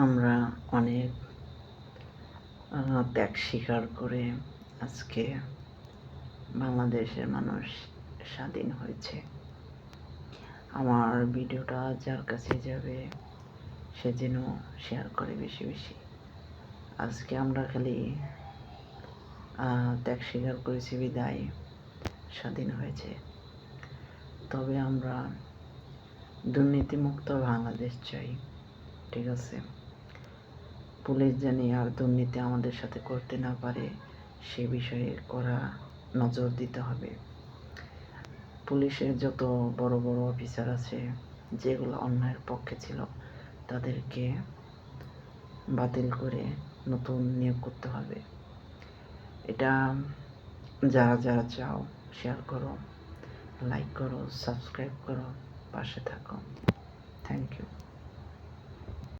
আমরা অনেক ত্যাগ স্বীকার করে আজকে বাংলাদেশের মানুষ স্বাধীন হয়েছে। আমার ভিডিওটা যার কাছে যাবে সে যেন শেয়ার করে বেশি বেশি। আজকে আমরা খালি ত্যাগ স্বীকার করেছি বিদায় স্বাধীন হয়েছে। তবে আমরা দুর্নীতিমুক্ত বাংলাদেশ চাই, ঠিক আছে? পুলিশ জানি আর দুর্নীতি আমাদের সাথে করতে না পারে সে বিষয়ে কড়া নজর দিতে হবে। পুলিশের যত বড় বড় অফিসার আছে যেগুলো অন্যায়ের পক্ষে ছিল তাদেরকে বাতিল করে নতুন নিয়োগ করতে হবে। এটা যারা যারা চাও শেয়ার করো, লাইক করো, সাবস্ক্রাইব করো, পাশে থাকো। Thank you.